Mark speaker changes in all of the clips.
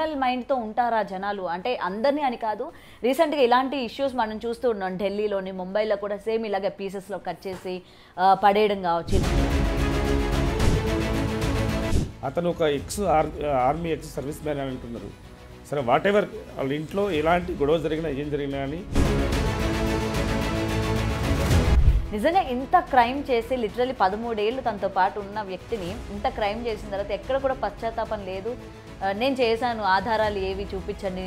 Speaker 1: Criminal మైండ్తో ఉంటారా జనాలు? అంటే అందరినీ అని కాదు, రీసెంట్గా ఇలాంటి ఇష్యూస్ మనం చూస్తూ ఉన్నాం. ఢిల్లీలోని, ముంబైలో కూడా సేమ్ ఇలాగే పీసెస్లో కట్ చేసి పడేయడం కావచ్చు.
Speaker 2: అతను ఒక ఆర్మీ ఎక్స్ సర్వీస్ మ్యాన్ అని అంటున్నారు. సరే, వాట్ ఎవర్ వాళ్ళ ఇంట్లో ఎలాంటి గొడవ జరిగినా ఏం జరిగినా కానీ
Speaker 1: నిజంగా ఇంత క్రైమ్ చేసి లిటరలీ 13 ఏళ్ళు తనతో పాటు ఉన్న వ్యక్తిని ఇంత క్రైమ్ చేసిన తర్వాత ఎక్కడ కూడా పశ్చాత్తాపం లేదు. నేను చేశాను, ఆధారాలు ఏవి చూపించండి,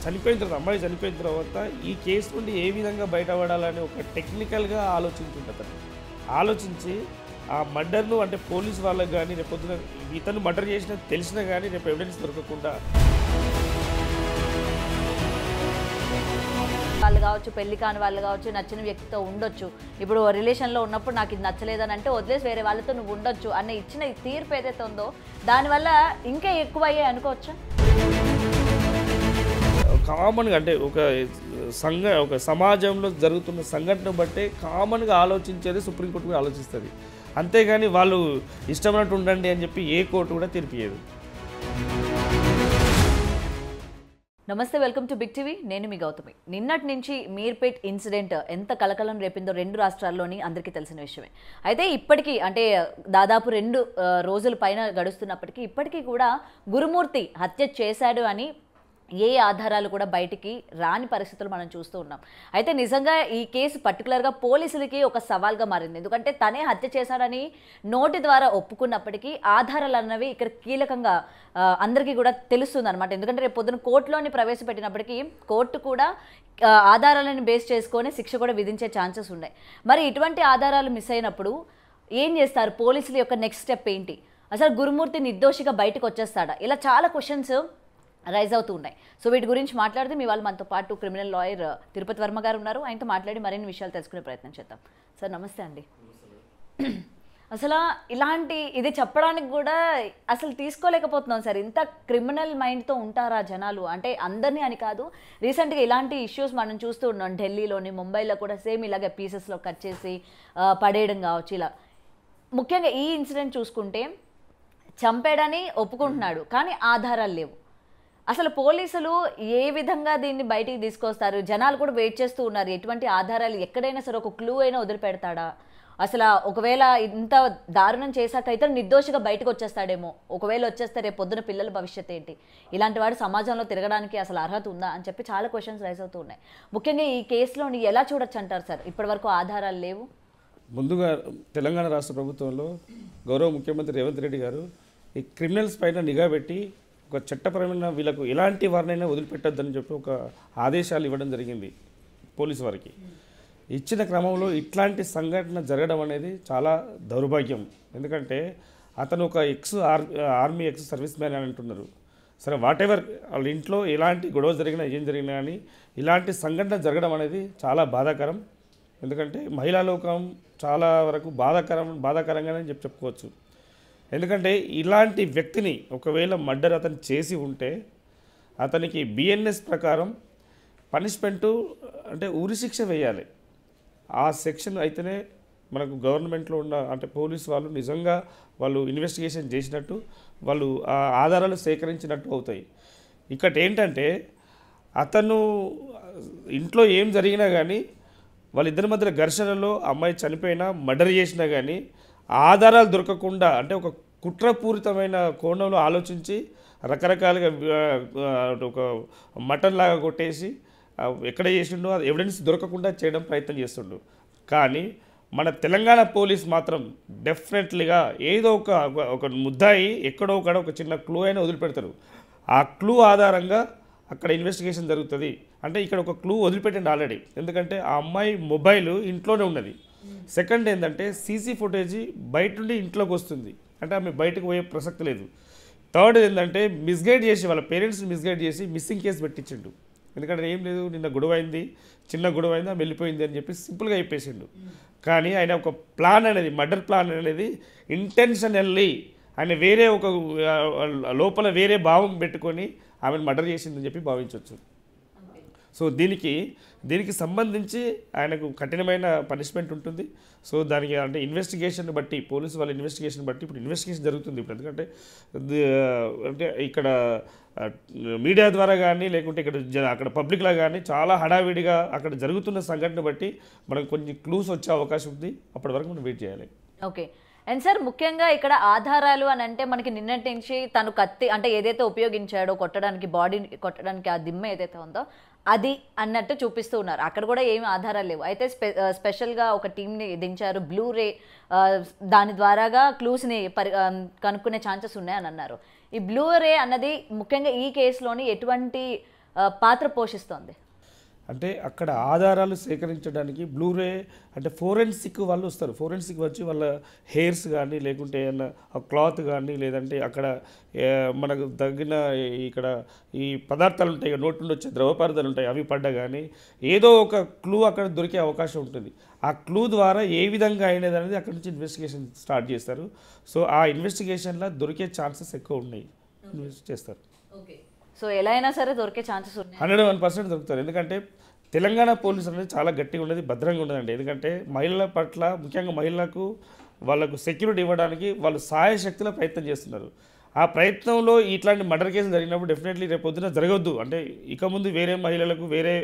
Speaker 2: చనిపోయిన తర్వాత, అమ్మాయి చనిపోయిన తర్వాత ఈ కేసు నుండి ఏ విధంగా బయటపడాలని ఒక టెక్నికల్గా ఆలోచించుంటుంది. ఆలోచించి ఆ మర్డర్ను అంటే పోలీసు వాళ్ళకి కానీ రేపొద్దున ఇతను మర్డర్ చేసిన తెలిసినా కానీ రేపు ఎవిడెన్స్ దొరకకుండా
Speaker 1: వాళ్ళు కావచ్చు, పెళ్లి కాని వాళ్ళు కావచ్చు, నచ్చిన వ్యక్తితో ఉండొచ్చు. ఇప్పుడు రిలేషన్లో ఉన్నప్పుడు నాకు ఇది నచ్చలేదని అంటే వదిలేసి వేరే వాళ్ళతో నువ్వు ఉండొచ్చు అనే ఇచ్చిన తీర్పు ఏదైతే ఉందో దానివల్ల ఇంకా ఎక్కువ అయ్యాయి అనుకోవచ్చా?
Speaker 2: కామన్గా అంటే ఒక సమాజంలో జరుగుతున్న సంఘటన బట్టే కామన్గా ఆలోచించేది సుప్రీంకోర్టు కూడా ఆలోచిస్తుంది. అంతేగాని వాళ్ళు ఇష్టమైనట్టు ఉండండి అని చెప్పి ఏ కోర్టు కూడా తీర్పియ్యదు.
Speaker 1: నమస్తే, వెల్కమ్ టు బిగ్ టీవీ. నేను మీ గౌతమి. నిన్నటి నుంచి మీర్పేట్ ఇన్సిడెంట్ ఎంత కలకలం రేపిందో 2 రాష్ట్రాల్లోని అందరికీ తెలిసిన విషయమే. అయితే ఇప్పటికీ అంటే దాదాపు 2 రోజుల పైన గడుస్తున్నప్పటికీ ఇప్పటికీ కూడా గురుమూర్తి హత్య చేశాడు అని ఏ ఆధారాలు కూడా బయటికి రాని పరిస్థితులు మనం చూస్తూ ఉన్నాం. అయితే నిజంగా ఈ కేసు పర్టికులర్గా పోలీసులకి ఒక సవాల్గా మారింది. ఎందుకంటే తనే హత్య చేశాడని నోటి ద్వారా ఒప్పుకున్నప్పటికీ ఆధారాలు అన్నవి ఇక్కడ కీలకంగా అందరికీ కూడా తెలుస్తుంది అనమాట. ఎందుకంటే రేపు పొద్దున కోర్టులోని ప్రవేశపెట్టినప్పటికీ కోర్టు కూడా ఆధారాలను బేస్ చేసుకొని శిక్ష కూడా విధించే ఛాన్సెస్ ఉన్నాయి. మరి ఇటువంటి ఆధారాలు మిస్ అయినప్పుడు ఏం చేస్తారు? పోలీసుల యొక్క నెక్స్ట్ స్టెప్ ఏంటి? అసలు గురుమూర్తి నిర్దోషిగా బయటకు వచ్చేస్తాడా? ఇలా చాలా క్వశ్చన్స్ రైజ్ అవుతూ ఉన్నాయి. సో వీటి గురించి మాట్లాడితే మీ వాళ్ళు మనతో పాటు క్రిమినల్ లాయర్ తిరుపతి వర్మ గారు ఉన్నారు. ఆయనతో మాట్లాడి మరిన్ని విషయాలు తెలుసుకునే ప్రయత్నం చేద్దాం. సార్ నమస్తే అండి. అసలు ఇలాంటి ఇది చెప్పడానికి కూడా అసలు తీసుకోలేకపోతున్నాం సార్. ఇంత క్రిమినల్ మైండ్తో ఉంటారా జనాలు? అంటే అందరినీ అని కాదు, రీసెంట్గా ఇలాంటి ఇష్యూస్ మనం చూస్తూ ఉన్నాం. ఢిల్లీలోని, ముంబైలో కూడా సేమ్ ఇలాగే పీసెస్లో కట్ చేసి పడేయడం కావచ్చు. ఇలా ముఖ్యంగా ఈ ఇన్సిడెంట్ చూసుకుంటే చంపాడని ఒప్పుకుంటున్నాడు, కానీ ఆధారాలు లేవు. అసలు పోలీసులు ఏ విధంగా దీన్ని బయటికి తీసుకొస్తారు? జనాలు కూడా వెయిట్ చేస్తూ ఉన్నారు. ఎటువంటి ఆధారాలు, ఎక్కడైనా సరే ఒక క్లూ అయినా వదిలిపెడతాడా? అసలు ఒకవేళ ఇంత దారుణం చేశాక అయితే నిర్దోషిగా బయటకు వచ్చేస్తాడేమో. ఒకవేళ వచ్చేస్తే రేపు పొద్దున పిల్లల భవిష్యత్తు ఏంటి? ఇలాంటి వాడు సమాజంలో తిరగడానికి అసలు అర్హత ఉందా అని చెప్పి చాలా క్వశ్చన్స్ రైజ్ అవుతూ ఉన్నాయి. ముఖ్యంగా ఈ కేసులోని ఎలా చూడొచ్చు అంటారు సార్? ఇప్పటివరకు ఆధారాలు లేవు.
Speaker 2: ముందుగా తెలంగాణ రాష్ట్ర ప్రభుత్వంలో గౌరవ ముఖ్యమంత్రి రేవంత్ రెడ్డి గారు ఈ క్రిమినల్స్ పైన నిఘా పెట్టి ఒక చట్టపరమైన వీళ్ళకు ఎలాంటి వారినైనా వదిలిపెట్టొద్దని చెప్పి ఒక ఆదేశాలు ఇవ్వడం జరిగింది పోలీసు వారికి. ఇచ్చిన క్రమంలో ఇట్లాంటి సంఘటన జరగడం అనేది చాలా దౌర్భాగ్యం. ఎందుకంటే అతను ఒక ఆర్మీ ఎక్స్ సర్వీస్ మ్యాన్ అని అంటున్నారు. సరే, వాట్ ఎవర్ వాళ్ళ ఇంట్లో ఎలాంటి గొడవ జరిగినా ఏం జరిగినా కానీ ఇలాంటి సంఘటన జరగడం అనేది చాలా బాధాకరం. ఎందుకంటే మహిళా లోకం చాలా వరకు బాధాకరంగానే చెప్పుకోవచ్చు. ఎందుకంటే ఇలాంటి వ్యక్తిని ఒకవేళ మర్డర్ అతను చేసి ఉంటే అతనికి బిఎన్ఎస్ ప్రకారం పనిష్మెంటు అంటే ఉరిశిక్ష వేయాలి. ఆ సెక్షన్ అయితేనే మనకు గవర్నమెంట్లో ఉన్న అంటే పోలీసు వాళ్ళు నిజంగా వాళ్ళు ఇన్వెస్టిగేషన్ చేసినట్టు, వాళ్ళు ఆ ఆధారాలు సేకరించినట్టు అవుతాయి. ఇక్కడ ఏంటంటే అతను ఇంట్లో ఏం జరిగినా కానీ వాళ్ళిద్దరి మధ్య ఘర్షణలో అమ్మాయి చనిపోయినా మర్డర్ చేసినా కానీ ఆధారాలు దొరకకుండా అంటే ఒక కుట్రపూరితమైన కోణంలో ఆలోచించి రకరకాలుగా ఒక మటన్ లాగా కొట్టేసి ఎక్కడ చేసిండో అది ఎవిడెన్స్ దొరకకుండా చేయడం ప్రయత్నం చేస్తుండు. కానీ మన తెలంగాణ పోలీస్ మాత్రం డెఫినెట్లీగా ఏదో ఒక ముద్దాయి ఎక్కడో ఒక చిన్న క్లూ అయినా వదిలిపెడతారు. ఆ క్లూ ఆధారంగా అక్కడ ఇన్వెస్టిగేషన్ జరుగుతుంది. అంటే ఇక్కడ ఒక క్లూ వదిలిపెట్టండి ఆల్రెడీ. ఎందుకంటే ఆ అమ్మాయి మొబైల్ ఇంట్లోనే ఉన్నది. సెకండ్ ఏంటంటే సీసీ ఫుటేజ్ బయట నుండి ఇంట్లోకి వస్తుంది. అంటే ఆమె బయటకు పోయే ప్రసక్తి లేదు. థర్డ్ ఏంటంటే మిస్గైడ్ చేసి వాళ్ళ పేరెంట్స్ని మిస్గైడ్ చేసి మిస్సింగ్ కేసు పెట్టించిండు. ఎందుకంటే ఏం లేదు, నిన్న గొడవ అయింది, చిన్న గొడవ అయింది, ఆమె వెళ్ళిపోయింది అని చెప్పి సింపుల్గా చెప్పేసిండు. కానీ ఆయన ఒక ప్లాన్ అనేది, మర్డర్ ప్లాన్ అనేది ఇంటెన్షనల్లీ ఆయన వేరే ఒక లోపల వేరే భావం పెట్టుకొని ఆమెను మర్డర్ చేసిందని చెప్పి భావించవచ్చు. సో దీనికి సంబంధించి ఆయనకు కఠినమైన పనిష్మెంట్ ఉంటుంది. సో దానికి అంటే ఇన్వెస్టిగేషన్ బట్టి పోలీసు వాళ్ళ ఇన్వెస్టిగేషన్ బట్టి ఇప్పుడు ఇన్వెస్టిగేషన్ జరుగుతుంది. ఇప్పుడు ఎందుకంటే అంటే ఇక్కడ మీడియా ద్వారా కానీ లేకుంటే అక్కడ పబ్లిక్లో కానీ చాలా హడావిడిగా అక్కడ జరుగుతున్న సంఘటన బట్టి మనకు కొన్ని క్లూస్ వచ్చే అవకాశం ఉంది. అప్పటి వరకు మనం వెయిట్ చేయాలి.
Speaker 1: ఓకే. అండ్ సార్ ముఖ్యంగా ఇక్కడ ఆధారాలు అని అంటే మనకి నిన్నటి నుంచి తను కత్తి అంటే ఏదైతే ఉపయోగించాడో కొట్టడానికి, బాడీని కొట్టడానికి ఆ దిమ్మ ఏదైతే ఉందో అది అన్నట్టు చూపిస్తూ ఉన్నారు. అక్కడ కూడా ఏమి ఆధారాలు లేవు. అయితే స్పెషల్గా ఒక టీంని దించారు, బ్లూ రే దాని ద్వారాగా క్లూస్ని కనుక్కునే ఛాన్సెస్ ఉన్నాయని అన్నారు. ఈ బ్లూ రే అన్నది ముఖ్యంగా ఈ కేసులోని ఎటువంటి పాత్ర పోషిస్తోంది?
Speaker 2: అంటే అక్కడ ఆధారాలు సేకరించడానికి బ్లూరే అంటే ఫోరెన్సిక్ వాళ్ళు వస్తారు. ఫోరెన్సిక్ వచ్చి వాళ్ళ హెయిర్స్ కానీ లేకుంటే ఏమన్నా క్లాత్ కానీ లేదంటే అక్కడ మనకు తగిన ఇక్కడ ఈ పదార్థాలు ఉంటాయి, నోటి నుండి వచ్చే ద్రవ పదార్థాలు ఉంటాయి, అవి పడ్డా కానీ ఏదో ఒక క్లూ అక్కడ దొరికే అవకాశం ఉంటుంది. ఆ క్లూ ద్వారా ఏ విధంగా అయినది అనేది అక్కడ నుంచి ఇన్వెస్టిగేషన్ స్టార్ట్ చేస్తారు. సో ఆ ఇన్వెస్టిగేషన్లో దొరికే ఛాన్సెస్ ఎక్కువ ఉన్నాయి, ఇన్వెస్ట్ చేస్తారు.
Speaker 1: ఓకే. సో ఎలా అయినా సరే దొరికే ఛాన్సెస్ ఉన్నాయి,
Speaker 2: 101% దొరుకుతారు. ఎందుకంటే తెలంగాణ పోలీసు అనేది చాలా గట్టిగా ఉండేది, భద్రంగా ఉండదండి. ఎందుకంటే మహిళల పట్ల ముఖ్యంగా మహిళలకు వాళ్ళకు సెక్యూరిటీ ఇవ్వడానికి వాళ్ళు సాయశక్తిలో ప్రయత్నం చేస్తున్నారు. ఆ ప్రయత్నంలో ఇట్లాంటి మర్డర్ కేసులు జరిగినప్పుడు డెఫినెట్లీ రేపు పొద్దున జరగవద్దు అంటే ఇక ముందు వేరే మహిళలకు వేరే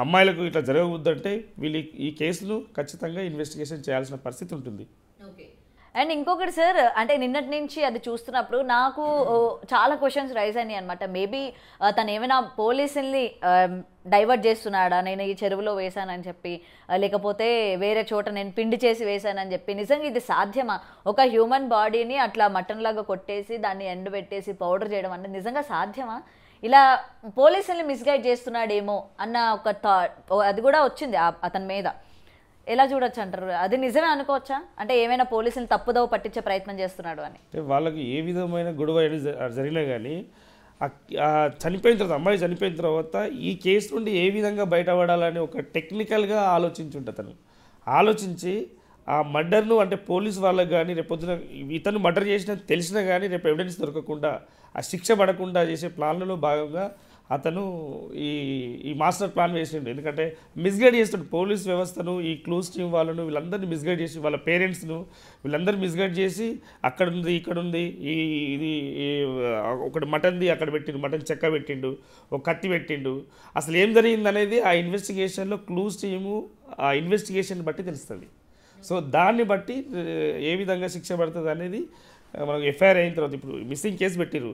Speaker 2: అమ్మాయిలకు ఇట్లా జరగవద్దు అంటే వీళ్ళు ఈ కేసును ఖచ్చితంగా ఇన్వెస్టిగేషన్ చేయాల్సిన పరిస్థితి ఉంటుంది.
Speaker 1: అండ్ ఇంకొకటి సార్, అంటే నిన్నటి నుంచి అది చూస్తున్నప్పుడు నాకు చాలా క్వశ్చన్స్ రైజ్ అయినాయి అనమాట. మేబీ తను ఏమైనా పోలీసుల్ని డైవర్ట్ చేస్తున్నాడా, నేను ఈ చెరువులో వేశానని చెప్పి, లేకపోతే వేరే చోట నేను పిండి చేసి వేశానని చెప్పి. నిజంగా ఇది సాధ్యమా? ఒక హ్యూమన్ బాడీని అట్లా మటన్ లాగా కొట్టేసి దాన్ని ఎండబెట్టేసి పౌడర్ చేయడం అంటే నిజంగా సాధ్యమా? ఇలా పోలీసుల్ని మిస్గైడ్ చేస్తున్నాడేమో అన్న ఒక థాట్ అది కూడా వచ్చింది అతని మీద. ఎలా చూడొచ్చు అంటారు? అది నిజమే అనుకోవచ్చా? అంటే ఏమైనా పోలీసులు తప్పుదోవ పట్టించే ప్రయత్నం చేస్తున్నాడు అని.
Speaker 2: వాళ్ళకి ఏ విధమైన గొడవ జరిగినా కానీ చనిపోయిన తర్వాత అమ్మాయి చనిపోయిన తర్వాత ఈ కేసు నుండి ఏ విధంగా బయటపడాలని ఒక టెక్నికల్గా ఆలోచించుంటే తను ఆలోచించి ఆ మర్డర్ను అంటే పోలీసు వాళ్ళకి కానీ రేపొద్దున ఇతను మర్డర్ చేసిన తెలిసినా కానీ రేపు ఎవిడెన్స్ దొరకకుండా ఆ శిక్ష పడకుండా చేసే ప్లాన్లలో భాగంగా అతను ఈ మాస్టర్ ప్లాన్ వేసిండు. ఎందుకంటే మిస్గైడ్ చేస్తాడు పోలీస్ వ్యవస్థను, ఈ క్లూస్ టీమ్ వాళ్ళను వీళ్ళందరినీ మిస్గైడ్ చేసి వాళ్ళ పేరెంట్స్ను వీళ్ళందరినీ మిస్గైడ్ చేసి అక్కడ ఉంది ఇక్కడ ఉంది ఇది ఒకటి మటన్ది అక్కడ పెట్టిండు, మటన్ చెక్క పెట్టిండు, ఒక కత్తి పెట్టిండు. అసలు ఏం జరిగింది అనేది ఆ ఇన్వెస్టిగేషన్లో క్లూస్ టీము ఆ ఇన్వెస్టిగేషన్ బట్టి తెలుస్తుంది. సో దాన్ని బట్టి ఏ విధంగా శిక్ష పడుతుంది అనేది మనకు ఎఫ్ఐఆర్ అయిన తర్వాత ఇప్పుడు మిస్సింగ్ కేసు పెట్టిరు,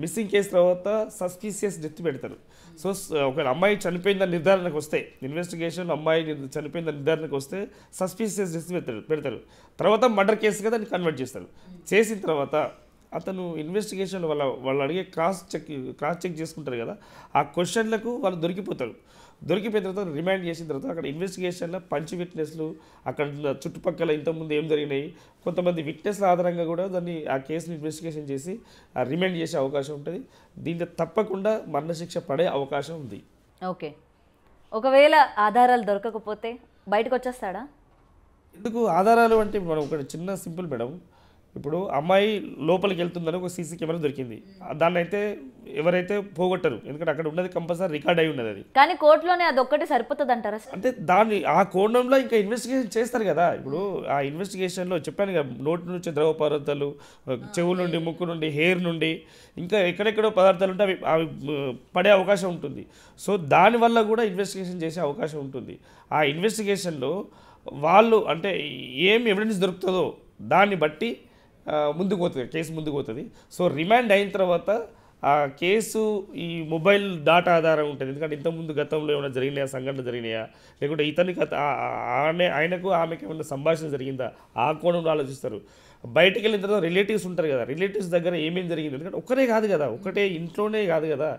Speaker 2: మిస్సింగ్ కేసు తర్వాత సస్పీషియస్ డెత్ పెడతారు. సో ఒక అమ్మాయి చనిపోయిందని నిర్ధారణకు వస్తే ఇన్వెస్టిగేషన్ అమ్మాయి చనిపోయిందని నిర్ధారణకు వస్తే సస్పీషియస్ డెత్ పెడతారు. తర్వాత మర్డర్ కేసుగా దాన్ని కన్వర్ట్ చేస్తారు. చేసిన తర్వాత అతను ఇన్వెస్టిగేషన్ వాళ్ళు అడిగే క్రాస్ చెక్ చేసుకుంటారు కదా, ఆ క్వశ్చన్లకు వాళ్ళు దొరికిపోతారు. దొరికిపోయిన తర్వాత రిమాండ్ చేసిన తర్వాత అక్కడ ఇన్వెస్టిగేషన్లో పంచ్ విట్నెస్లు అక్కడ చుట్టుపక్కల ఇంతకుముందు ఏం జరిగినాయి కొంతమంది విట్నెస్ల ఆధారంగా కూడా దాన్ని ఆ కేసుని ఇన్వెస్టిగేషన్ చేసి రిమాండ్ చేసే అవకాశం ఉంటుంది. దీంట్లో తప్పకుండా మరణశిక్ష పడే అవకాశం ఉంది.
Speaker 1: ఓకే. ఒకవేళ ఆధారాలు దొరకకపోతే బయటకు వచ్చేస్తాడా?
Speaker 2: ఎందుకు ఆధారాలు అంటే మనం ఒక చిన్న సింపుల్ మేడం, ఇప్పుడు అమ్మాయి లోపలికి వెళ్తుందని ఒక సీసీ కెమెరా దొరికింది, దాన్ని అయితే ఎవరైతే పోగొట్టరు, ఎందుకంటే అక్కడ ఉన్నది కంపల్సరీ రికార్డ్ అయి ఉన్నది. అది కానీ
Speaker 1: కోర్టులోనే అది ఒక్కటి సరిపోతుంది అంటారా?
Speaker 2: అంటే దాన్ని ఆ కోణంలో ఇంకా ఇన్వెస్టిగేషన్ చేస్తారు కదా. ఇప్పుడు ఆ ఇన్వెస్టిగేషన్లో చెప్పాను కదా, నోటి నుంచి ద్రవ పదార్థాలు, చెవు నుండి ముక్కు నుండి హెయిర్ నుండి ఇంకా ఎక్కడెక్కడో పదార్థాలు ఉంటే అవి పడే అవకాశం ఉంటుంది. సో దానివల్ల కూడా ఇన్వెస్టిగేషన్ చేసే అవకాశం ఉంటుంది. ఆ ఇన్వెస్టిగేషన్లో వాళ్ళు అంటే ఏం ఎవిడెన్స్ దొరుకుతుందో దాన్ని బట్టి ముందుకు పోతుంది, కేసు ముందుకు పోతుంది. సో రిమాండ్ అయిన తర్వాత ఆ కేసు ఈ మొబైల్ డాటా ఆధారం ఉంటుంది. ఎందుకంటే ఇంతకుముందు గతంలో ఏమైనా జరిగినాయా, సంఘటన జరిగినాయా, లేకుంటే ఇతనికి ఆయనకు ఆమెకి ఏమైనా సంభాషణ జరిగిందా, ఆ కోణంలో ఆలోచిస్తారు. బయటికి వెళ్ళిన తర్వాత రిలేటివ్స్ ఉంటారు కదా, రిలేటివ్స్ దగ్గర ఏమేమి జరిగింది, ఎందుకంటే ఒక్కటే కాదు కదా, ఒకటే ఇంట్లోనే కాదు కదా,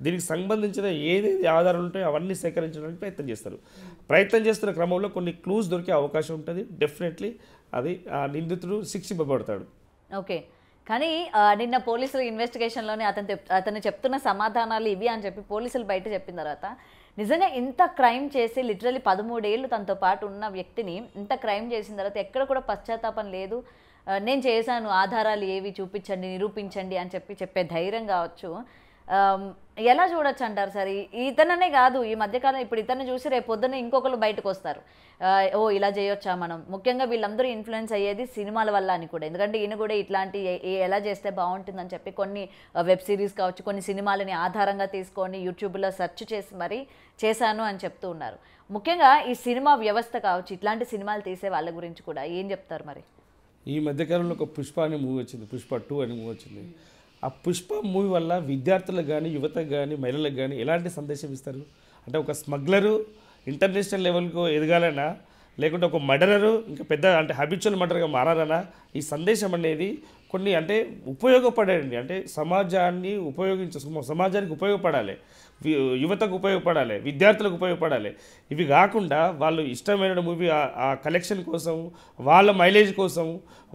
Speaker 2: దీనికి సంబంధించిన ఏదేది ఆధారాలు ఉంటాయో అవన్నీ సేకరించడానికి ప్రయత్నం చేస్తారు. ప్రయత్నం చేస్తున్న క్రమంలో కొన్ని క్లూస్ దొరికే అవకాశం ఉంటుంది. డెఫినెట్లీ అది ఆ నిందితుడు శిక్షింపబడతాడు.
Speaker 1: ఓకే. కానీ నిన్న పోలీసులు ఇన్వెస్టిగేషన్లోనే అతను చెప్తున్న సమాధానాలు ఇవి అని చెప్పి పోలీసులు బయట చెప్పిన తర్వాత నిజంగా ఇంత క్రైమ్ చేసి లిటరలీ 13 ఏళ్ళు తనతో పాటు ఉన్న వ్యక్తిని ఇంత క్రైమ్ చేసిన తర్వాత ఎక్కడ కూడా పశ్చాత్తాపం లేదు, నేను చేశాను, ఆధారాలు ఏవి చూపించండి, నిరూపించండి అని చెప్పే ధైర్యం కావచ్చు. ఎలా చూడొచ్చు అంటారు సార్? ఇతననే కాదు, ఈ మధ్యకాలం ఇప్పుడు ఇతన్ని చూసి రేపు పొద్దున్న ఇంకొకరు బయటకు వస్తారు, ఓ ఇలా చేయొచ్చా మనం. ముఖ్యంగా వీళ్ళందరూ ఇన్ఫ్లుయెన్స్ అయ్యేది సినిమాల వల్ల అని కూడా, ఎందుకంటే ఈయన కూడా ఇట్లాంటి ఎలా చేస్తే బాగుంటుందని చెప్పి కొన్ని వెబ్ సిరీస్ కావచ్చు, కొన్ని సినిమాలని ఆధారంగా తీసుకొని యూట్యూబ్లో సెర్చ్ చేసి మరీ చేశాను అని చెప్తూ ఉన్నారు. ముఖ్యంగా ఈ సినిమా వ్యవస్థ కావచ్చు, ఇట్లాంటి సినిమాలు తీసే వాళ్ళ గురించి కూడా ఏం చెప్తారు మరి?
Speaker 2: ఈ మధ్యకాలంలో ఒక పుష్ప అనే మూవీ వచ్చింది, పుష్ప 2 అనే మూవీ వచ్చింది. ఆ పుష్ప మూవీ వల్ల విద్యార్థులకు కానీ, యువతకు కానీ, మహిళలకు కానీ ఎలాంటి సందేశం ఇస్తారు? అంటే ఒక స్మగ్లరు ఇంటర్నేషనల్ లెవెల్కు ఎదగాలనా, లేకుంటే ఒక మర్డరరు ఇంకా పెద్ద అంటే హ్యాబిచువల్ మర్డర్గా మారాలనా? ఈ సందేశం అనేది కొన్ని అంటే ఉపయోగపడండి, అంటే సమాజాన్ని సమాజానికి ఉపయోగపడాలి, యువతకు ఉపయోగపడాలి, విద్యార్థులకు ఉపయోగపడాలి. ఇవి కాకుండా వాళ్ళు ఇష్టమైన మూవీ ఆ కలెక్షన్ కోసం, వాళ్ళ మైలేజ్ కోసం,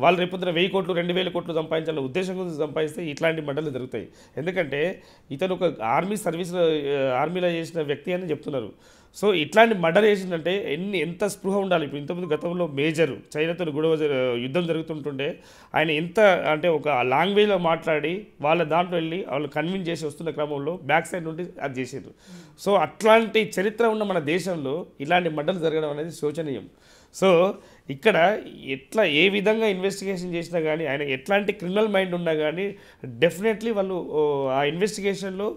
Speaker 2: వాళ్ళు రేపొద్దున 1000 కోట్లు 2000 కోట్లు సంపాదించాలనే ఉద్దేశం కోసం సంపాదిస్తే ఇట్లాంటి మంటలు జరుగుతాయి. ఎందుకంటే ఇతను ఒక ఆర్మీలో చేసిన వ్యక్తి అని చెప్తున్నారు. సో ఇట్లాంటి మర్డర్ చేసిందంటే ఎంత స్పృహ ఉండాలి. ఇప్పుడు ఇంతకుముందు గతంలో మేజర్ చైనాతో యుద్ధం జరుగుతుంటుంటే ఆయన ఎంత అంటే ఒక లాంగ్వేజ్లో మాట్లాడి వాళ్ళ దాంట్లో వెళ్ళి వాళ్ళు కన్విన్స్ చేసి వస్తున్న క్రమంలో బ్యాక్ సైడ్ నుండి అది చేసారు. సో అట్లాంటి చరిత్ర ఉన్న మన దేశంలో ఇలాంటి మర్డర్లు జరగడం అనేది శోచనీయం. సో ఇక్కడ ఏ విధంగా ఇన్వెస్టిగేషన్ చేసినా కానీ, ఆయన ఎట్లాంటి క్రిమినల్ మైండ్ ఉన్నా కానీ డెఫినెట్లీ వాళ్ళు ఆ ఇన్వెస్టిగేషన్లో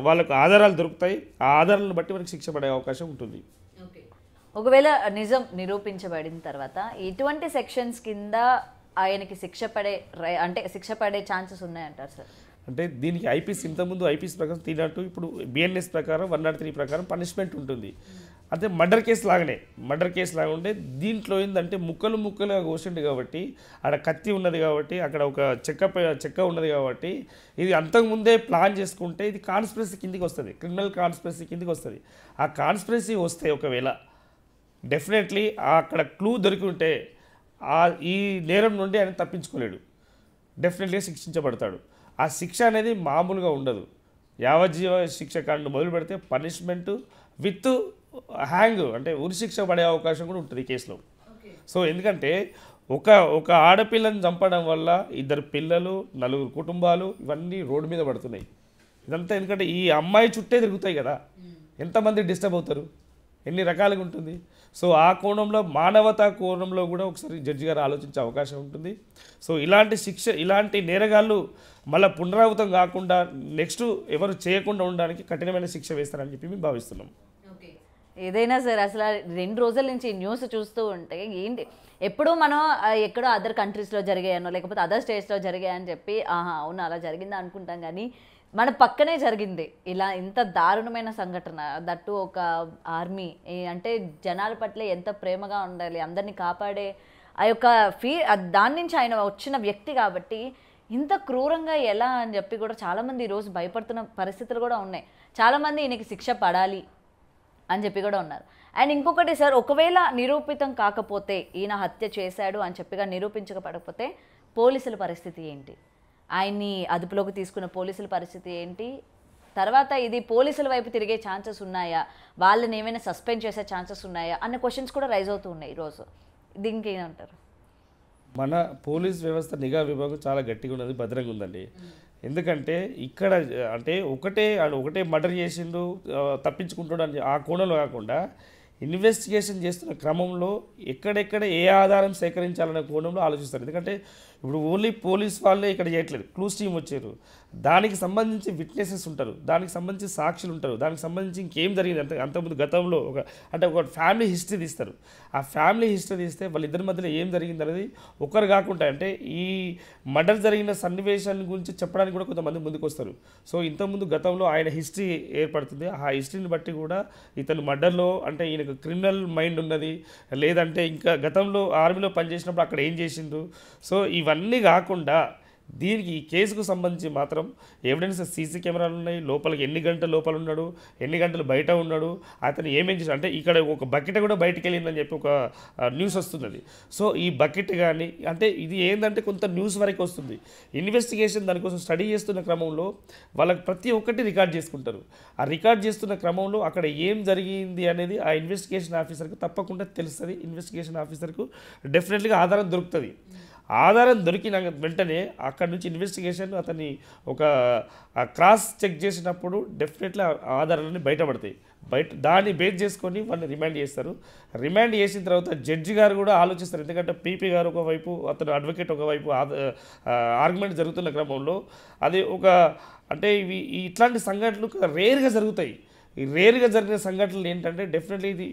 Speaker 2: వాళ్ళకు ఆధారాలు దొరుకుతాయి. ఆ ఆధారాలను బట్టి మనకి శిక్ష పడే అవకాశం ఉంటుంది.
Speaker 1: ఒకవేళ నిజం నిరూపించబడిన తర్వాత ఎటువంటి సెక్షన్స్ కింద ఆయనకి శిక్ష పడే ఛాన్సెస్ ఉన్నాయంటారు సార్?
Speaker 2: అంటే దీనికి ఐపీసీ ఇంతకుముందు ఐపీసీ ప్రకారం 302, ఇప్పుడు బిఎన్ఎస్ ప్రకారం 103 ప్రకారం పనిష్మెంట్ ఉంటుంది. అంటే మర్డర్ కేసు లాగా ఉంటే దీంట్లో ఏంటంటే ముక్కలుగా కోసిండు కాబట్టి, అక్కడ కత్తి ఉన్నది కాబట్టి, అక్కడ ఒక చెక్క ఉన్నది కాబట్టి, ఇది అంతకుముందే ప్లాన్ చేసుకుంటే ఇది కాన్స్పిరసీ కిందికి వస్తుంది, క్రిమినల్ కాన్స్పిరసీ కిందికి వస్తుంది. ఆ కాన్స్పిరసీ వస్తే ఒకవేళ డెఫినెట్లీ అక్కడ క్లూ దొరికి ఉంటే ఈ నేరం నుండి ఆయన తప్పించుకోలేడు, డెఫినెట్లీగా శిక్షించబడతాడు. ఆ శిక్ష అనేది మామూలుగా ఉండదు. యావజ్జీవ శిక్ష కాండ మొదలు పెడితే పనిష్మెంటు విత్ హ్యాంగ్ అంటే ఉరిశిక్ష పడే అవకాశం కూడా ఉంటుంది ఈ కేసులో. సో ఎందుకంటే ఒక ఆడపిల్లని చంపడం వల్ల 2 పిల్లలు, 4 కుటుంబాలు ఇవన్నీ రోడ్డు మీద పడుతున్నాయి. ఇదంతా ఎందుకంటే ఈ అమ్మాయి చుట్టే తిరుగుతాయి కదా, ఎంతమంది డిస్టర్బ్ అవుతారు, ఎన్ని రకాలుగా ఉంటుంది. సో ఆ కోణంలో, మానవతా కోణంలో కూడా ఒకసారి జడ్జి గారు ఆలోచించే అవకాశం ఉంటుంది. సో ఇలాంటి నేరగాళ్ళు మళ్ళీ పునరావృతం కాకుండా నెక్స్ట్ ఎవరు చేయకుండా ఉండడానికి కఠినమైన శిక్ష వేస్తారని చెప్పి మేము భావిస్తున్నాం.
Speaker 1: ఏదైనా సరే అసలు 2 రోజుల నుంచి న్యూస్ చూస్తూ ఉంటే ఏంటి, ఎప్పుడూ మనం ఎక్కడో అదర్ కంట్రీస్లో జరిగాయనో లేకపోతే అదర్ స్టేట్స్లో జరిగాయని చెప్పి అవును అలా జరిగిందా అనుకుంటాం, కానీ మన పక్కనే జరిగింది ఇలా ఇంత దారుణమైన సంఘటన. దట్టు ఒక ఆర్మీ అంటే జనాల పట్ల ఎంత ప్రేమగా ఉండాలి, అందరినీ కాపాడే ఆ యొక్క దాని నుంచి ఆయన వచ్చిన వ్యక్తి కాబట్టి ఇంత క్రూరంగా ఎలా అని చెప్పి కూడా చాలామంది ఈరోజు భయపడుతున్న పరిస్థితులు కూడా ఉన్నాయి. చాలామంది ఈయనకి శిక్ష పడాలి అని చెప్పి కూడా ఉన్నారు. అండ్ ఇంకొకటి సార్, ఒకవేళ నిరూపితం కాకపోతే ఈయన హత్య చేశాడు అని చెప్పిగా నిరూపించకపోతే పోలీసుల పరిస్థితి ఏంటి, ఆయన్ని అదుపులోకి తీసుకున్న పోలీసుల పరిస్థితి ఏంటి, తర్వాత ఇది పోలీసుల వైపు తిరిగే ఛాన్సెస్ ఉన్నాయా, వాళ్ళని ఏమైనా సస్పెండ్ చేసే ఛాన్సెస్ ఉన్నాయా అన్న క్వశ్చన్స్ కూడా రైజ్ అవుతూ ఉన్నాయి ఈరోజు. దీనికి ఏమంటారు?
Speaker 2: మన పోలీస్ వ్యవస్థ నిఘా విభాగం చాలా గట్టిగా ఉన్నది, భద్రంగా ఉందండి. ఎందుకంటే ఇక్కడ అంటే ఒకటే మర్డర్ చేసిండు తప్పించుకుంటాడు అని ఆ కోణంలో కాకుండా ఇన్వెస్టిగేషన్ చేస్తున్న క్రమంలో ఎక్కడెక్కడ ఏ ఆధారం సేకరించాలనే కోణంలో ఆలోచిస్తారు. ఎందుకంటే ఇప్పుడు ఓన్లీ పోలీస్ వాళ్ళే ఇక్కడ చేయట్లేదు, క్లూస్ టీమ్ వచ్చారు, దానికి సంబంధించి విట్నెసెస్ ఉంటారు, దానికి సంబంధించి సాక్షులు ఉంటారు, దానికి సంబంధించి ఇంకేం జరిగింది అంతకుముందు గతంలో ఒక ఫ్యామిలీ హిస్టరీ తీస్తారు. ఆ ఫ్యామిలీ హిస్టరీ తీస్తే వాళ్ళిద్దరి మధ్యలో ఏం జరిగింది అనేది ఒకరు కాకుండా అంటే ఈ మర్డర్ జరిగిన సన్నివేశాన్ని గురించి చెప్పడానికి కూడా కొంతమంది ముందుకు వస్తారు. సో ఇంతకుముందు గతంలో ఆయన హిస్టరీ ఏర్పడుతుంది, ఆ హిస్టరీని బట్టి కూడా ఇతను మర్డర్లో అంటే ఈయనకు క్రిమినల్ మైండ్ ఉన్నది, లేదంటే ఇంకా గతంలో ఆర్మీలో పనిచేసినప్పుడు అక్కడ ఏం చేసిండ్రు. సో ఇవన్నీ కాకుండా దీనికి ఈ కేసుకు సంబంధించి మాత్రం ఎవిడెన్స్ సీసీ కెమెరాలు ఉన్నాయి, లోపలికి ఎన్ని గంటలు లోపల ఉన్నాడు, ఎన్ని గంటలు బయట ఉన్నాడు, అతను ఏమేం చేశాడు అంటే ఇక్కడ ఒక బకెట్ కూడా బయటకు వెళ్ళిందని చెప్పి ఒక న్యూస్ వస్తున్నది. సో ఈ బకెట్ కానీ అంటే ఇది ఏంటంటే కొంత న్యూస్ వరకు వస్తుంది. ఇన్వెస్టిగేషన్ దానికోసం స్టడీ చేస్తున్న క్రమంలో వాళ్ళకి ప్రతి ఒక్కటి రికార్డ్ చేసుకుంటారు. ఆ రికార్డ్ చేస్తున్న క్రమంలో అక్కడ ఏం జరిగింది అనేది ఆ ఇన్వెస్టిగేషన్ ఆఫీసర్కి తప్పకుండా తెలుస్తుంది, ఇన్వెస్టిగేషన్ ఆఫీసర్కు డెఫినెట్లీగా ఆధారం దొరుకుతుంది. ఆధారం దొరికిన వెంటనే అక్కడ నుంచి ఇన్వెస్టిగేషన్ అతన్ని ఒక క్రాస్ చెక్ చేసినప్పుడు డెఫినెట్లీ ఆధారాలన్నీ బయటపడతాయి. దాన్ని బేస్ చేసుకొని వాళ్ళని రిమాండ్ చేస్తారు. రిమాండ్ చేసిన తర్వాత జడ్జి గారు కూడా ఆలోచిస్తారు. ఎందుకంటే పీపీ గారు ఒకవైపు, అతను అడ్వకేట్ ఒకవైపు ఆర్గ్యుమెంట్ జరుగుతున్న క్రమంలో అది ఒక అంటే ఇట్లాంటి సంఘటనలు రేర్గా జరుగుతాయి. ఈ రేర్గా జరిగిన సంఘటనలు ఏంటంటే డెఫినెట్లీ ఇది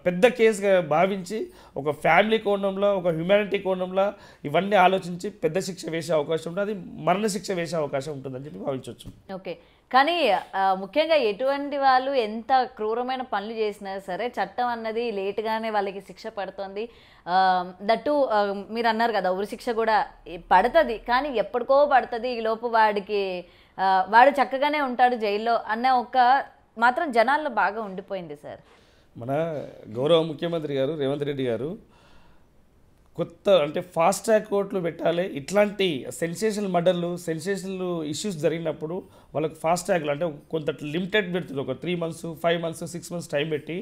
Speaker 2: పెద్ద కేసుగా భావించి ఒక ఫ్యామిలీ కోణంలో, ఒక హ్యుమానిటీ కోణంలో ఇవన్నీ ఆలోచించి పెద్ద శిక్ష వేసే అవకాశం ఉంటుంది. అది మరణ శిక్ష వేసే అవకాశం ఉంటుందని చెప్పి భావించవచ్చు.
Speaker 1: ఓకే, కానీ ముఖ్యంగా ఎటువంటి వాళ్ళు ఎంత క్రూరమైన పనులు చేసినా సరే చట్టం అన్నది లేటుగానే వాళ్ళకి శిక్ష పడుతుంది. దట్టు మీరు అన్నారు కదా, ఉరి శిక్ష కూడా పడుతుంది, కానీ ఎప్పటికో పడుతుంది. ఈ లోపు వాడు చక్కగానే ఉంటాడు జైల్లో అన్న ఒక మాత్రం జనాల్లో బాగా ఉండిపోయింది సార్.
Speaker 2: మన గౌరవ ముఖ్యమంత్రి గారు రేవంత్ రెడ్డి గారు కొత్త అంటే ఫాస్ట్ ట్రాక్ కోర్టులు పెట్టాలి. ఇట్లాంటి సెన్సేషనల్ మర్డర్లు, సెన్సేషనల్ ఇష్యూస్ జరిగినప్పుడు వాళ్ళకి ఫాస్ట్ ట్రాక్లు అంటే కొంత లిమిటెడ్ పెడుతుంది. ఒక 3 months, 5 months, 6 months టైం పెట్టి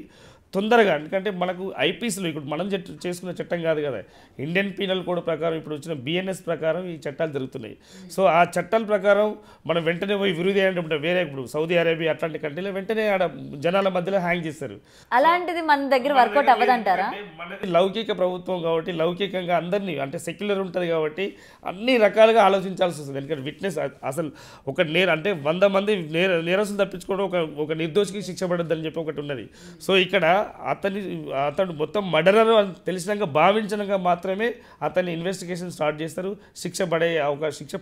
Speaker 2: తొందరగా, ఎందుకంటే మనకు ఐపీసీలో ఇప్పుడు మనం చేసుకున్న చట్టం కాదు కదా, ఇండియన్ పీనల్ కోడ్ ప్రకారం ఇప్పుడు వచ్చిన బిఎన్ఎస్ ప్రకారం ఈ చట్టాలు జరుగుతున్నాయి. సో ఆ చట్టాల ప్రకారం మనం వెంటనే పోయి విరుది అంటే వేరే ఇప్పుడు సౌదీ అరేబియా అట్లాంటి కంట్రీలో వెంటనే ఆడ జనాల మధ్యలో హ్యాంగ్ చేస్తారు.
Speaker 1: అలాంటిది మన దగ్గర వర్కౌట్ అవ్వదంటారా?
Speaker 2: మనది లౌకిక ప్రభుత్వం కాబట్టి లౌకికంగా అందరినీ అంటే సెక్యులర్ ఉంటుంది కాబట్టి అన్ని రకాలుగా ఆలోచించాల్సి వస్తుంది. ఎందుకంటే విట్నెస్ అసలు ఒక అంటే 100 మంది నేరస్తులు తప్పించుకోవడం ఒక నిర్దోషికి శిక్ష పడద్దని చెప్పి ఒకటి ఉన్నది. సో ఇక్కడ అతను మొత్తం మర్డరర్ అని తెలిసినాక భావించడానికి మాత్రమే అతన్ని ఇన్వెస్టిగేషన్ స్టార్ట్ చేస్తారు. శిక్ష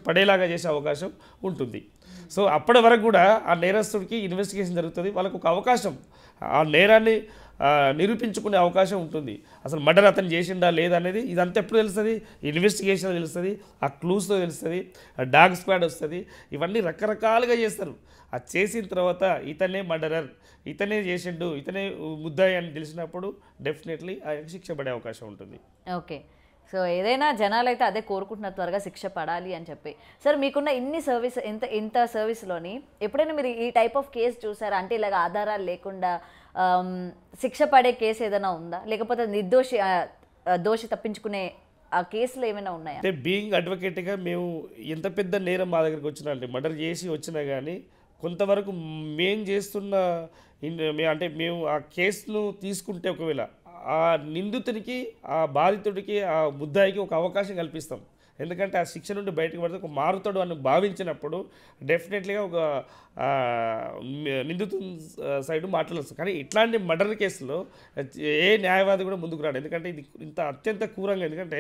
Speaker 2: పడేలాగా చేసే అవకాశం ఉంటుంది. సో అప్పటి వరకు కూడా ఆ నేరస్తుడికి ఇన్వెస్టిగేషన్ జరుగుతుంది. వాళ్ళకు ఒక అవకాశం ఆ నేరాన్ని నిరూపించుకునే అవకాశం ఉంటుంది. అసలు మర్డర్ అతను చేసిండా లేదనేది ఇదంతా ఎప్పుడు తెలుస్తుంది? ఇన్వెస్టిగేషన్ తెలుస్తుంది, ఆ క్లూస్తో తెలుస్తుంది, ఆ డాగ్ స్క్వాడ్ వస్తుంది. ఇవన్నీ రకరకాలుగా చేస్తారు. అది చేసిన తర్వాత ఇతనే మర్డరర్, ఇతనే చేసిండు, ఇతనే ముద్దాయి అని తెలిసినప్పుడు డెఫినెట్లీ ఆయనకు శిక్ష పడే అవకాశం ఉంటుంది.
Speaker 1: ఓకే, సో ఏదైనా జనాలు అయితే అదే కోరుకుంటున్నారు, త్వరగా శిక్ష పడాలి అని చెప్పి. సార్ మీకున్న ఇన్ని సర్వీస్ ఇంత సర్వీస్లోని ఎప్పుడైనా మీరు ఈ టైప్ ఆఫ్ కేసు చూసారా? అంటే ఇలాగ ఆధారాలు లేకుండా శిక్ష పడే కేసు ఏదైనా ఉందా, లేకపోతే దోషి తప్పించుకునే ఆ కేసులు ఏమైనా ఉన్నాయా?
Speaker 2: అంటే బీయింగ్ అడ్వకేట్గా మేము ఎంత పెద్ద నేరం మా దగ్గరికి వచ్చినా అంటే మర్డర్ చేసి వచ్చినా కానీ కొంతవరకు మేము చేస్తున్న అంటే మేము ఆ కేసును తీసుకుంటే ఒకవేళ ఆ నిందితునికి, ఆ బాధితుడికి, ఆ ముద్దాయికి ఒక అవకాశం కల్పిస్తాం. ఎందుకంటే ఆ శిక్ష నుండి బయటకు పడితే ఒక మారుతాడు అని భావించినప్పుడు డెఫినెట్లీగా ఒక నిందితు సైడ్ మాట్లాడచ్చు. కానీ ఇట్లాంటి మర్డర్ కేసులో ఏ న్యాయవాది కూడా ముందుకు రాడు. ఎందుకంటే ఇది ఇంత అత్యంత క్రూరంగా, ఎందుకంటే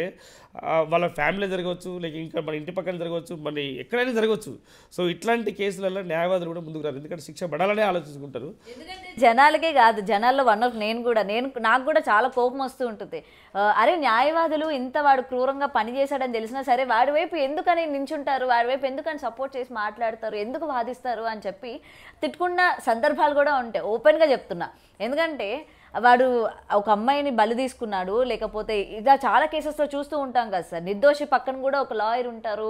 Speaker 2: వాళ్ళ ఫ్యామిలీ జరగవచ్చు, లేక ఇంకా మన ఇంటి పక్కన జరగవచ్చు, మన ఎక్కడైనా జరగవచ్చు. సో ఇట్లాంటి కేసులలో న్యాయవాదులు కూడా ముందుకు రారు. ఎందుకంటే శిక్ష పడాలనే ఆలోచించుకుంటారు.
Speaker 1: జనాలకే కాదు, జనాల్లో నాకు కూడా చాలా కోపం వస్తూ ఉంటుంది. అరే న్యాయవాదులు ఇంత వాడు క్రూరంగా పనిచేశాడని తెలిసినా సరే వాడి వైపు ఎందుకని నించుంటారు, వాడి వైపు ఎందుకని సపోర్ట్ చేసి మాట్లాడతారు, ఎందుకు వాదిస్తారు అని చెప్పి తిట్టుకున్న సందర్భాలు కూడా ఉంటాయి. ఓపెన్గా చెప్తున్నా. ఎందుకంటే వాడు ఒక అమ్మాయిని బలి తీసుకున్నాడు, లేకపోతే ఇలా చాలా కేసెస్లో చూస్తూ ఉంటాం కదా సార్. నిర్దోషి పక్కన కూడా ఒక లాయర్ ఉంటారు,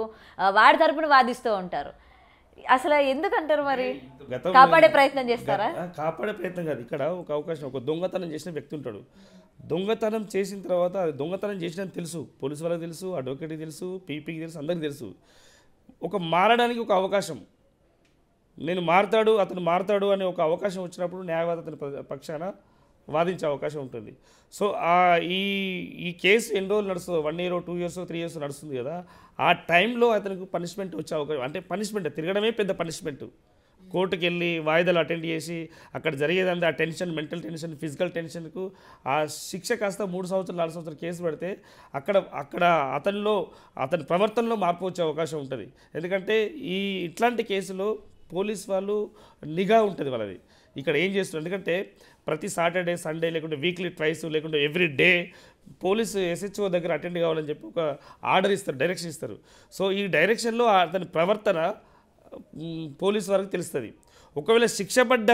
Speaker 1: వాడి తరపున వాదిస్తూ ఉంటారు. అసలు ఎందుకంటారు మరి? కాపాడే ప్రయత్నం చేస్తారా?
Speaker 2: కాపాడే ప్రయత్నం కాదు. ఇక్కడ ఒక అవకాశం, ఒక దొంగతనం చేసిన వ్యక్తి ఉంటాడు. దొంగతనం చేసిన తర్వాత దొంగతనం చేసినని తెలుసు, పోలీసు వాళ్ళకి తెలుసు, అడ్వకేట్కి తెలుసు, పీపీకి తెలుసు, అందరికీ తెలుసు. ఒక మారడానికి ఒక అవకాశం, అతను మారుతాడు అనే ఒక అవకాశం వచ్చినప్పుడు న్యాయవాది అతని పక్షాన వాదించే అవకాశం ఉంటుంది. సో ఈ కేసు ఎన్ని రోజులు నడుస్తుందో, 1 year, 2 years, 3 years నడుస్తుంది కదా, ఆ టైంలో అతనికి పనిష్మెంట్ వచ్చే అవకాశం, అంటే పనిష్మెంట్ తిరగడమే పెద్ద పనిష్మెంట్. కోర్టుకు వెళ్ళి వాయిదాలు అటెండ్ చేసి అక్కడ జరిగేదంతా ఆ టెన్షన్, మెంటల్ టెన్షన్, ఫిజికల్ టెన్షన్కు ఆ శిక్ష కాస్త 3 సంవత్సరాలు 4 సంవత్సరాలు కేసు పెడితే అక్కడ అతని ప్రవర్తనలో మార్పు వచ్చే అవకాశం ఉంటుంది. ఎందుకంటే ఇట్లాంటి కేసులో పోలీస్ వాళ్ళు నిఘా ఉంటుంది వాళ్ళది. ఇక్కడ ఏం చేస్తున్నారు, ఎందుకంటే ప్రతి సాటర్డే, సండే, లేకుంటే వీక్లీ ట్వైస్, లేకుంటే ఎవ్రీ డే పోలీసు SHO దగ్గర అటెండ్ కావాలని చెప్పి ఒక ఆర్డర్ ఇస్తారు, డైరెక్షన్ ఇస్తారు. సో ఈ డైరెక్షన్లో అతని ప్రవర్తన పోలీసు వారికి తెలుస్తుంది. ఒకవేళ శిక్ష పడ్డ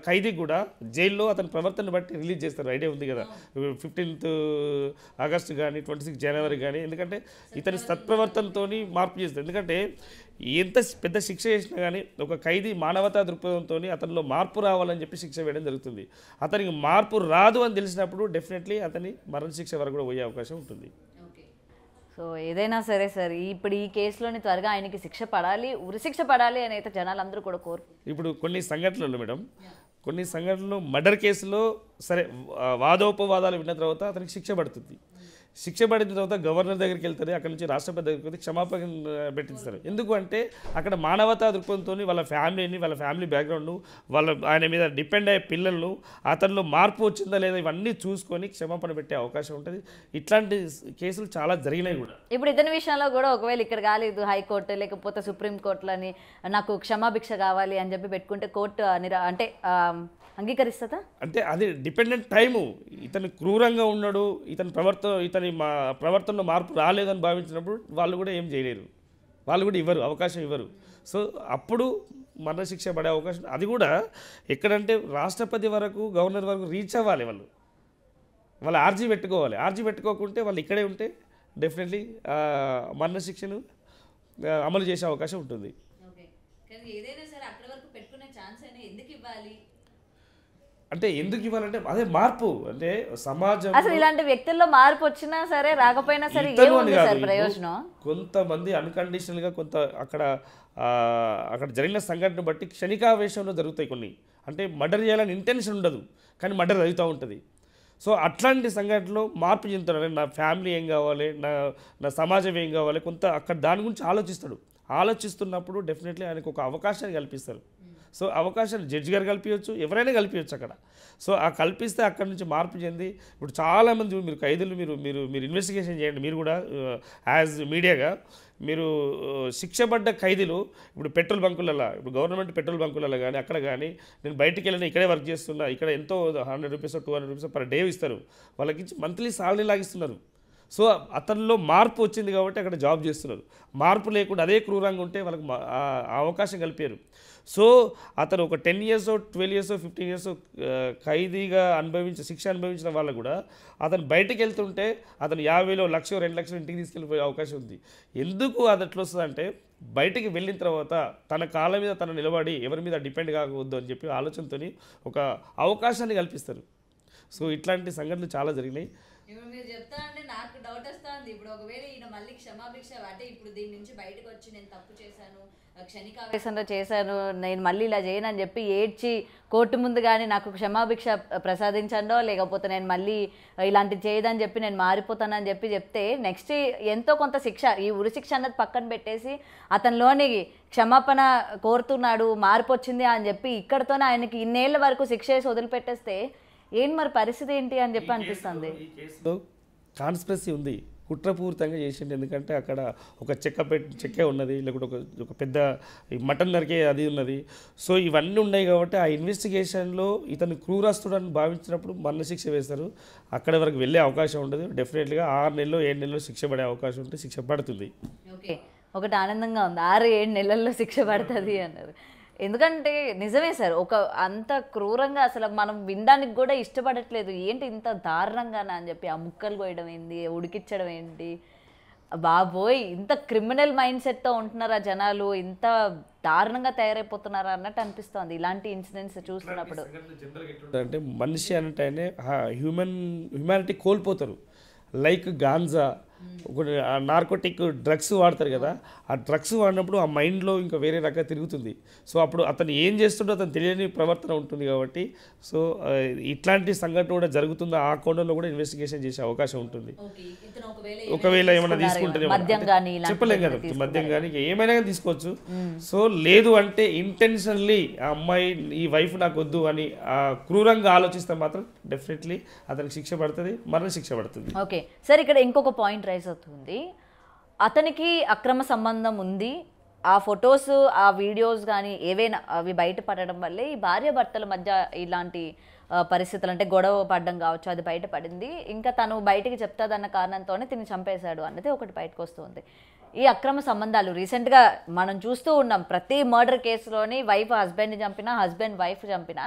Speaker 2: ఖైదీ కూడా జైల్లో అతని ప్రవర్తన బట్టి రిలీజ్ చేస్తారు. ఐడియా ఉంది కదా, 15th August కానీ 26 January కానీ. ఎందుకంటే ఇతని సత్ప్రవర్తనతో మార్పు చేస్తారు. ఎందుకంటే ఎంత పెద్ద శిక్ష చేసినా కానీ ఒక ఖైదీ మానవతా దృక్పథంతో అతనిలో మార్పు రావాలని చెప్పి శిక్ష వేయడం జరుగుతుంది. అతనికి మార్పు రాదు అని తెలిసినప్పుడు డెఫినెట్లీ అతని మరణ శిక్ష వరకు కూడా పోయే అవకాశం ఉంటుంది.
Speaker 1: సో ఏదైనా సరే సార్ ఇప్పుడు ఈ కేసులోని త్వరగా ఆయనకి శిక్ష పడాలి, ఉరిశిక్ష పడాలి అని అయితే జనాలందరూ కూడా కోరుకు.
Speaker 2: ఇప్పుడు కొన్ని సంఘటనలు మేడం, కొన్ని సంఘటనలు మర్డర్ కేసులో సరే వాదోపవాదాలు విన్న తర్వాత అతనికి శిక్ష పడుతుంది. శిక్ష పడిన తర్వాత గవర్నర్ దగ్గరికి వెళ్తారు, అక్కడ నుంచి రాష్ట్రపతి దగ్గరికి వెళ్తే క్షమాపణ పెట్టిస్తారు. ఎందుకు అంటే అక్కడ మానవతా దృక్పథంతో వాళ్ళ ఫ్యామిలీని, వాళ్ళ ఫ్యామిలీ బ్యాక్గ్రౌండ్, ఆయన మీద డిపెండ్ అయ్యే పిల్లలను, అతనిలో మార్పు వచ్చిందా లేదా ఇవన్నీ చూసుకొని క్షమాపణ పెట్టే అవకాశం ఉంటుంది. ఇట్లాంటి కేసులు చాలా జరిగినాయి కూడా.
Speaker 1: ఇప్పుడు ఇతని విషయంలో కూడా ఒకవేళ ఇక్కడ కాలేదు హైకోర్టు లేకపోతే సుప్రీంకోర్టులని నాకు క్షమాభిక్ష కావాలి అని చెప్పి పెట్టుకుంటే కోర్టు అంటే అంగీకరిస్తుందా?
Speaker 2: అంటే అది డిపెండెంట్ టైము. ఇతను క్రూరంగా ఉన్నాడు, ఇతని ప్రవర్తనలో మార్పు రాలేదని భావించినప్పుడు వాళ్ళు కూడా ఏం చేయలేరు, వాళ్ళు కూడా ఇవ్వరు, అవకాశం ఇవ్వరు. సో అప్పుడు మరణశిక్ష పడే అవకాశం, అది కూడా ఎక్కడంటే రాష్ట్రపతి వరకు, గవర్నర్ వరకు రీచ్ అవ్వాలి. వాళ్ళు ఆర్జీ పెట్టుకోవాలి. ఆర్జీ పెట్టుకోకుంటే వాళ్ళు ఇక్కడే ఉంటే డెఫినెట్లీ మరణశిక్షను అమలు చేసే అవకాశం ఉంటుంది. అంటే ఎందుకు ఇవ్వాలంటే అదే మార్పు, అంటే సమాజం
Speaker 1: అసలు ఇలాంటి వ్యక్తుల్లో మార్పు వచ్చినా సరే రాకపోయినా సరే ప్రయోజనం.
Speaker 2: కొంతమంది అన్కండిషనల్గా అక్కడ జరిగిన సంఘటన బట్టి క్షణికావేశంలో జరుగుతాయి కొన్ని. అంటే మర్డర్ చేయాలని ఇంటెన్షన్ ఉండదు కానీ మర్డర్ అవుతూ ఉంటుంది. సో అట్లాంటి సంఘటనలో మార్పు చెందుతాడు. నా ఫ్యామిలీ ఏం కావాలి, నా సమాజం ఏం కావాలి, కొంత అక్కడ దాని గురించి ఆలోచిస్తాడు. ఆలోచిస్తున్నప్పుడు డెఫినెట్లీ ఆయనకు ఒక అవకాశాన్ని కల్పిస్తారు. సో అవకాశాలు జడ్జి గారు కల్పించవచ్చు, ఎవరైనా కల్పించవచ్చు అక్కడ. సో ఆ కల్పిస్తే అక్కడ నుంచి మార్పు చెంది ఇప్పుడు చాలామంది మీరు ఖైదీలు మీరు ఇన్వెస్టిగేషన్ చేయండి. మీరు కూడా యాజ్ మీడియాగా మీరు శిక్షపడ్డ ఖైదీలు ఇప్పుడు పెట్రోల్ బంకులలో, ఇప్పుడు గవర్నమెంట్ పెట్రోల్ బంకులలో కానీ అక్కడ కానీ నేను బయటికి వెళ్ళిన ఇక్కడే వర్క్ చేస్తున్నా, ఇక్కడ ఎంతో 100 రూపీస్ 200 రూపీస్ పర్ డే ఇస్తారు, వాళ్ళకి మంత్లీ సాలరీ లాగిస్తున్నారు. సో అతనిలో మార్పు వచ్చింది కాబట్టి అక్కడ జాబ్ చేస్తున్నారు. మార్పు లేకుండా అదే క్రూరంగా ఉంటే వాళ్ళకి అవకాశం కల్పారు. సో అతను ఒక 10 years 12 years 15 years ఖైదీగా శిక్ష అనుభవించిన వాళ్ళకు కూడా అతను బయటకు వెళ్తుంటే అతను 50,000 1,00,000 2,00,000 ఇంటికి తీసుకెళ్ళిపోయే అవకాశం ఉంది. ఎందుకు అది ఎట్లా వస్తుందంటే బయటికి వెళ్ళిన తర్వాత తన కాళ్ళ మీద తను నిలబడి ఎవరి మీద డిపెండ్ కాకూడదు అని చెప్పి ఆలోచనతో ఒక అవకాశాన్ని కల్పిస్తారు. సో ఇట్లాంటి సంఘటనలు చాలా జరిగినాయి.
Speaker 1: ఇప్పుడు మీరు చెప్తా అంటే నాకు డౌట్ వస్తుంది. ఇప్పుడు ఒకవేళ ఈయన మళ్ళీ క్షమాభిక్ష అంటే ఇప్పుడు దీని నుంచి బయటకు వచ్చి నేను తప్పు చేశాను, క్షణికావేశంలో చేశాను, నేను మళ్ళీ ఇలా చేయను అని చెప్పి ఏడ్చి కోర్టు ముందు కానీ నాకు క్షమాభిక్ష ప్రసాదించండో లేకపోతే నేను మళ్ళీ ఇలాంటివి చేయదని చెప్పి నేను మారిపోతానని చెప్తే నెక్స్ట్ ఎంతో కొంత శిక్ష, ఈ ఉరిశిక్ష అన్నది పక్కన పెట్టేసి అతనిలోని క్షమాపణ కోరుతున్నాడు, మార్పు వచ్చింది అని చెప్పి ఇక్కడతోనే ఆయనకి ఇన్నేళ్ల వరకు శిక్ష వేసి వదిలిపెట్టేస్తే ఏంటి మరి పరిస్థితి ఏంటి అని చెప్పి అనిపిస్తుంది.
Speaker 2: ఈ కేసులో కాన్స్పిరసీ ఉంది, కుట్రపూరితంగా చేసిండు. ఎందుకంటే అక్కడ ఒక చెక్కే ఉన్నది, లేకుంటే ఒక పెద్ద మటన్ నరికే అది ఉన్నది. సో ఇవన్నీ ఉన్నాయి కాబట్టి ఆ ఇన్వెస్టిగేషన్లో ఇతను క్రూరస్తుడని భావించినప్పుడు మరణశిక్ష వేస్తారు. అక్కడి వరకు వెళ్ళే అవకాశం ఉండదు. డెఫినెట్గా 6 నెలలు 7 నెలలు శిక్ష పడే అవకాశం ఉంటే శిక్ష పడుతుంది.
Speaker 1: ఓకే, ఒకటి ఆనందంగా ఉంది 6-7 నెలల్లో శిక్ష పడుతుంది అన్నారు. ఎందుకంటే నిజమే సార్, అంత క్రూరంగా అసలు మనం వినడానికి కూడా ఇష్టపడట్లేదు. ఏంటి ఇంత దారుణంగానా అని చెప్పి ఆ ముక్కలు కోయడం ఏంటి, ఉడికిచ్చడం ఏంటి, బాబోయ్ ఇంత క్రిమినల్ మైండ్ సెట్తో ఉంటున్నారా జనాలు, ఇంత దారుణంగా తయారైపోతున్నారా అన్నట్టు అనిపిస్తుంది ఇలాంటి ఇన్సిడెంట్స్ చూస్తున్నప్పుడు.
Speaker 2: అంటే మనిషి అంటే హ్యూమానిటీ కోల్పోతారు. లైక్ గాంజా, నార్కోటిక్ డ్రగ్స్ వాడతారు కదా, ఆ డ్రగ్స్ వాడినప్పుడు ఆ మైండ్లో ఇంకా వేరే రకంగా తిరుగుతుంది. సో అప్పుడు అతను ఏం చేస్తుండో అతను తెలియని ప్రవర్తన ఉంటుంది కాబట్టి సో ఇట్లాంటి సంఘటన కూడా జరుగుతుందో ఆ కోణంలో కూడా ఇన్వెస్టిగేషన్ చేసే అవకాశం ఉంటుంది. ఒకవేళ ఏమైనా తీసుకుంటే చెప్పలేం కదా, మద్యం కానీ ఏమైనా కానీ తీసుకోవచ్చు. సో లేదు అంటే ఇంటెన్షనల్లీ ఆ అమ్మాయి ఈ వైఫ్ నాకు వద్దు అని క్రూరంగా ఆలోచిస్తే మాత్రం డెఫినెట్లీ అతనికి శిక్ష పడుతుంది, మరణ శిక్ష పడుతుంది.
Speaker 1: ఓకే సార్, ఇక్కడ ఇంకొక పాయింట్ రైజ్ అవుతుంది. అతనికి అక్రమ సంబంధం ఉంది, ఆ ఫొటోస్ ఆ వీడియోస్ కానీ ఏవైనా అవి బయటపడడం వల్లే ఈ భార్యాభర్తల మధ్య ఇలాంటి పరిస్థితులు అంటే గొడవ పడడం కావచ్చు అది బయటపడింది. ఇంకా తను బయటికి చెప్తాదన్న కారణంతోనే తిని చంపేశాడు అన్నది ఒకటి బయటకు వస్తుంది. ఈ అక్రమ సంబంధాలు రీసెంట్గా మనం చూస్తూ ఉన్నాం. ప్రతి మర్డర్ కేసులోని వైఫ్ హస్బెండ్ని చంపినా, హస్బెండ్ వైఫ్ చంపినా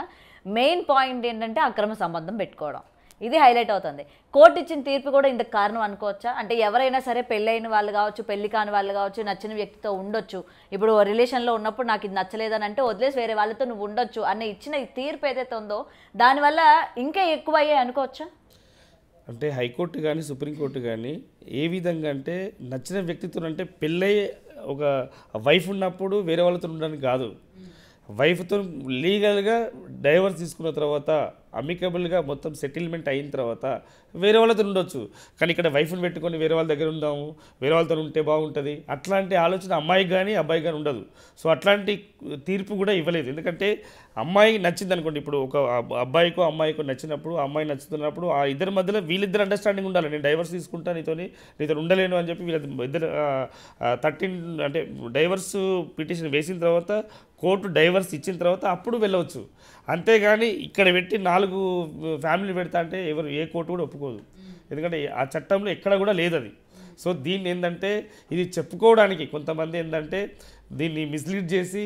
Speaker 1: మెయిన్ పాయింట్ ఏంటంటే అక్రమ సంబంధం పెట్టుకోవడం. ఇది హైలైట్ అవుతుంది. కోర్టు ఇచ్చిన తీర్పు కూడా ఇందుకు కారణం అనుకోవచ్చా? అంటే ఎవరైనా సరే పెళ్ళైన వాళ్ళు కావచ్చు, పెళ్లి కాని వాళ్ళు కావచ్చు, నచ్చిన వ్యక్తితో ఉండొచ్చు. ఇప్పుడు రిలేషన్లో ఉన్నప్పుడు నాకు ఇది నచ్చలేదని అంటే వదిలేసి వేరే వాళ్ళతో నువ్వు ఉండొచ్చు అనే ఇచ్చిన తీర్పు ఏదైతే ఉందో దానివల్ల ఇంకా ఎక్కువ అయ్యాయి అనుకోవచ్చా?
Speaker 2: అంటే హైకోర్టు కానీ సుప్రీంకోర్టు కానీ ఏ విధంగా అంటే నచ్చిన వ్యక్తితో అంటే పెళ్ళై ఒక వైఫ్ ఉన్నప్పుడు వేరే వాళ్ళతో ఉండడానికి కాదు, వైఫ్తో లీగల్గా డైవర్స్ తీసుకున్న తర్వాత అమికబుల్గా మొత్తం సెటిల్మెంట్ అయిన తర్వాత వేరే వాళ్ళతో ఉండొచ్చు. కానీ ఇక్కడ వైఫ్ని పెట్టుకొని వేరే వాళ్ళ దగ్గర ఉందాము, వేరే వాళ్ళతో ఉంటే బాగుంటుంది అట్లాంటి ఆలోచన అమ్మాయికి కానీ అబ్బాయికి కానీ ఉండదు. సో అట్లాంటి తీర్పు కూడా ఇవ్వలేదు. ఎందుకంటే అమ్మాయి నచ్చింది అనుకోండి, ఇప్పుడు ఒక అబ్బాయికో అమ్మాయికో నచ్చినప్పుడు, ఆ అమ్మాయి నచ్చుతున్నప్పుడు ఆ ఇద్దరి మధ్యలో వీళ్ళిద్దరు అండర్స్టాండింగ్ ఉండాలి. నేను డైవర్స్ తీసుకుంటా, నీతో ఉండలేను అని చెప్పి ఇద్దరు 13 అంటే డైవర్స్ పిటిషన్ వేసిన తర్వాత కోర్టు డైవర్స్ ఇచ్చిన తర్వాత అప్పుడు వెళ్ళవచ్చు. అంతేగాని ఇక్కడ పెట్టి 4 ఫ్యామిలీ పెడతా అంటే ఏ కోర్టు కూడా ఒప్పుకోదు. ఎందుకంటే ఆ చట్టంలో ఎక్కడ కూడా లేదు అది. సో దీన్ని ఏంటంటే ఇది చెప్పుకోవడానికి కొంతమంది ఏంటంటే దీన్ని మిస్లీడ్ చేసి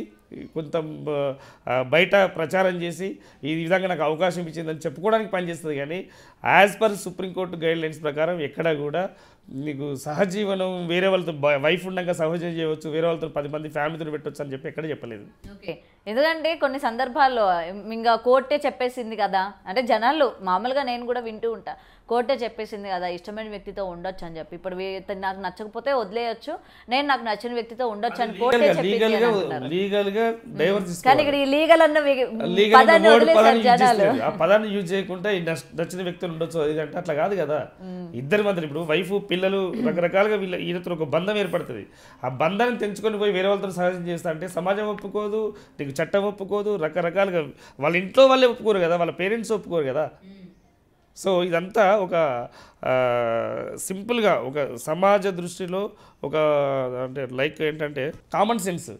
Speaker 2: కొంత బయట ప్రచారం చేసి ఈ విధంగా నాకు అవకాశం ఇచ్చిందని చెప్పుకోవడానికి పనిచేస్తుంది. కానీ as per supreme court guide lines ప్రకారం ఎక్కడ కూడా నీకు సహజీవనం వేరే వాళ్ళతో వైఫ్ ఉండగా సహజీవనం చేయవచ్చు, వేరే వాళ్ళతో 10 మంది ఫ్యామిలీతో పెట్టవచ్చు అని చెప్పి ఎక్కడ చెప్పలేదు.
Speaker 1: ఓకే, ఎందుకంటే కొన్ని సందర్భాల్లో ఇంకా కోర్టే చెప్పేసింది కదా, అంటే జనాలు మామూలుగా నేను కూడా వింటూ ఉంటా, కోర్టే చెప్పేసింది కదా ఇష్టమైన వ్యక్తితో ఉండొచ్చు అని చెప్పి. ఇప్పుడు నాకు నచ్చకపోతే వదిలేయచ్చు, నేను నాకు నచ్చిన వ్యక్తితో ఉండొచ్చు అని కోర్టే
Speaker 2: లీగల్గా డైవర్స్.
Speaker 1: కానీ ఇక్కడ ఈ లీగల్ అన్న పదాన్ని వదిలేసారు జనాలు.
Speaker 2: ఆ పదాన్ని యూజ్ చేయకుండా నచ్చిన వ్యక్తులు ఉండొచ్చు అది అంటే అట్లా కాదు కదా. ఇద్దరి మధ్య ఇప్పుడు వైఫ్ పిల్లలు రకరకాలుగా ఈయనతో ఒక బంధం ఏర్పడుతుంది. ఆ బంధాన్ని తెంచుకొని పోయి వేరే వాళ్ళతో సహాయం చేస్తా అంటే సమాజం ఒప్పుకోదు, నీకు చట్టం ఒప్పుకోదు, రకరకాలుగా వాళ్ళ ఇంట్లో వాళ్ళే ఒప్పుకోరు కదా, వాళ్ళ పేరెంట్స్ ఒప్పుకోరు కదా. సో ఇదంతా ఒక సింపుల్గా ఒక సమాజ దృష్టిలో ఒక అంటే లైక్ ఏంటంటే కామన్ సెన్స్,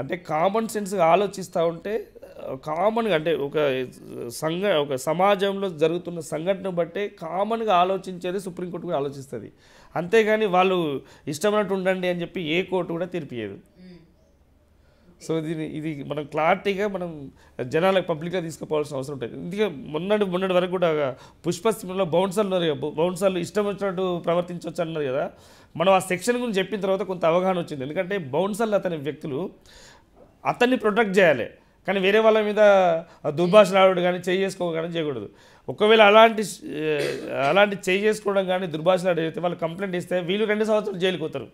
Speaker 2: అంటే కామన్ సెన్స్గా ఆలోచిస్తూ ఉంటే కామన్గా అంటే ఒక సమాజంలో జరుగుతున్న సంఘటన బట్టే కామన్గా ఆలోచించేది సుప్రీంకోర్టు కూడా ఆలోచిస్తుంది. అంతేగాని వాళ్ళు ఇష్టమైనట్టు ఉండండి అని చెప్పి ఏ కోర్టు కూడా తీర్పియదు. సో ఇది మనం క్లారిటీగా మనం జనాలకు పబ్లిక్గా తీసుకుపోవాల్సిన అవసరం ఉంటుంది. ఇందుకే మొన్నటి వరకు కూడా పుష్ప సినిమాలో బౌన్సర్లు ఇష్టం వచ్చినట్టు ప్రవర్తించవచ్చు అన్నారు కదా. మనం ఆ సెక్షన్ గురించి చెప్పిన తర్వాత కొంత అవగాహన వచ్చింది. ఎందుకంటే బౌన్సర్లు అతని వ్యక్తులు అతన్ని ప్రొటెక్ట్ చేయాలి, కానీ వేరే వాళ్ళ మీద దుర్భాషలాడు కానీ చేసుకోవడం కానీ చేయకూడదు. ఒకవేళ అలాంటి చేసుకోవడం కానీ దుర్భాషలాడు అయితే వాళ్ళు కంప్లైంట్ ఇస్తే వీళ్ళు 2 సంవత్సరాలు జైలుకి పోతారు.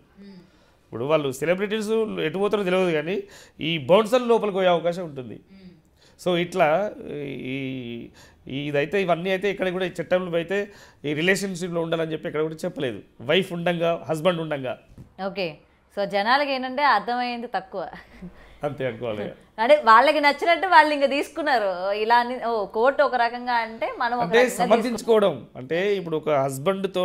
Speaker 2: ఇప్పుడు వాళ్ళు సెలబ్రిటీస్ ఎటు పోతారో తెలియదు, కానీ ఈ బౌన్సర్ల లోపలికి పోయే అవకాశం ఉంటుంది. సో ఇట్లా ఇదైతే ఇవన్నీ అయితే ఇక్కడ కూడా ఈ చట్టంలో అయితే ఈ రిలేషన్షిప్లో ఉండాలని చెప్పి ఇక్కడ కూడా చెప్పలేదు, వైఫ్ ఉండంగా హస్బెండ్ ఉండంగా.
Speaker 1: ఓకే, సో జనాలకి ఏంటంటే అర్థమయ్యేది తక్కువ
Speaker 2: అంతే అనుకోవాలి.
Speaker 1: అంటే వాళ్ళకి నచ్చినట్టు వాళ్ళు ఇంకా తీసుకున్నారు. ఇలా కోర్టు ఒక రకంగా అంటే మనం
Speaker 2: అంటే సమర్థించుకోవడం అంటే ఇప్పుడు ఒక హస్బెండ్తో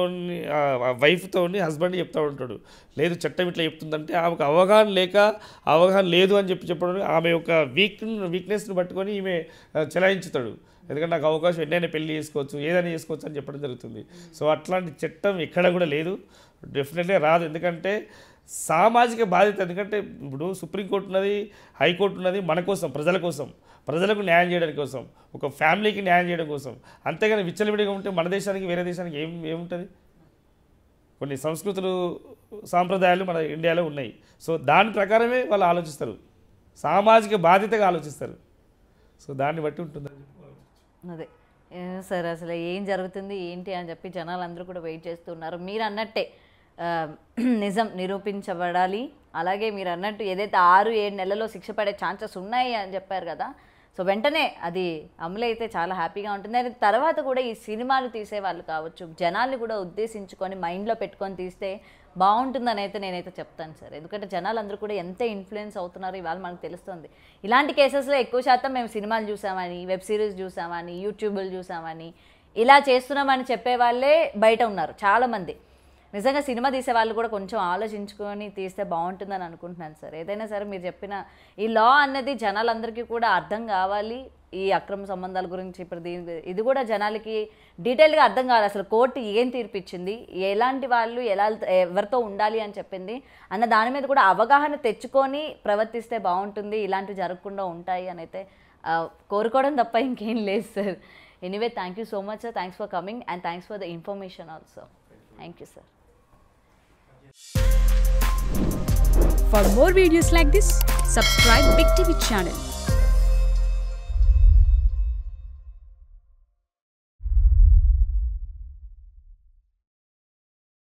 Speaker 2: వైఫ్తో హస్బెండ్ చెప్తా ఉంటాడు, లేదు చట్టం ఇట్లా చెప్తుందంటే ఆమెకు అవగాహన లేదు అని చెప్పడం, ఆమె యొక్క వీక్నెస్ని పట్టుకొని ఈమె చెలాయించుతాడు. ఎందుకంటే నాకు అవకాశం ఎన్నైనా పెళ్లి చేసుకోవచ్చు, ఏదైనా చేసుకోవచ్చు అని చెప్పడం జరుగుతుంది. సో అట్లాంటి చట్టం ఎక్కడ కూడా లేదు, డెఫినెట్లీ రాదు. ఎందుకంటే సామాజిక బాధ్యత. ఎందుకంటే ఇప్పుడు సుప్రీంకోర్టు ఉన్నది, హైకోర్టు ఉన్నది మన కోసం, ప్రజల కోసం, ప్రజలకు న్యాయం చేయడం కోసం, ఒక ఫ్యామిలీకి న్యాయం చేయడం కోసం. అంతేగాని విచ్చలవిడిగా ఉంటే మన దేశానికి వేరే దేశానికి ఏముంటుంది? కొన్ని సంస్కృతులు సాంప్రదాయాలు మన ఇండియాలో ఉన్నాయి. సో దాని ప్రకారమే వాళ్ళు ఆలోచిస్తారు, సామాజిక బాధ్యతగా ఆలోచిస్తారు. సో దాన్ని బట్టి ఉంటుందని
Speaker 1: అదే సార్, అసలు ఏం జరుగుతుంది ఏంటి అని చెప్పి జనాలు అందరూ కూడా వెయిట్ చేస్తున్నారు. మీరు అన్నట్టే నిజం నిరూపించబడాలి. అలాగే మీరు అన్నట్టు ఏదైతే 6-7 నెలల్లో శిక్ష పడే ఛాన్సెస్ ఉన్నాయి అని చెప్పారు కదా, సో వెంటనే అది అమలైతే చాలా హ్యాపీగా ఉంటుంది. అది తర్వాత కూడా ఈ సినిమాలు తీసే వాళ్ళు కావచ్చు, జనాల్ని కూడా ఉద్దేశించుకొని మైండ్లో పెట్టుకొని తీస్తే బాగుంటుందని అయితే నేనైతే చెప్తాను సార్. ఎందుకంటే జనాలు అందరూ కూడా ఎంత ఇన్ఫ్లుయెన్స్ అవుతున్నారో ఇవాళ మనకు తెలుస్తుంది. ఇలాంటి కేసెస్లో ఎక్కువ శాతం మేము సినిమాలు చూసామని, వెబ్ సిరీస్ చూసామని, యూట్యూబ్లు చూసామని, ఇలా చేస్తున్నామని చెప్పే వాళ్ళే బయట ఉన్నారు చాలామంది. నిజంగా సినిమా తీసే వాళ్ళు కూడా కొంచెం ఆలోచించుకొని తీస్తే బాగుంటుందని అనుకుంటున్నాను సార్. ఏదైనా సరే మీరు చెప్పిన ఈ లా అన్నది జనాలందరికీ కూడా అర్థం కావాలి. ఈ అక్రమ సంబంధాల గురించి ఇప్పుడు ఇది కూడా జనాలకి డీటెయిల్గా అర్థం కావాలి. అసలు కోర్టు ఏం తీర్పిచ్చింది, ఎలాంటి వాళ్ళు ఎవరితో ఉండాలి అని చెప్పింది అన్న దాని మీద కూడా అవగాహన తెచ్చుకొని ప్రవర్తిస్తే బాగుంటుంది, ఇలాంటివి జరగకుండా ఉంటాయి అని అయితే కోరుకోవడం తప్ప ఇంకేం లేదు sir. Anyway, thank you so much sir. Thanks for coming and thanks for the information also. Thank you, sir.
Speaker 3: For more videos like this, subscribe Big TV channel.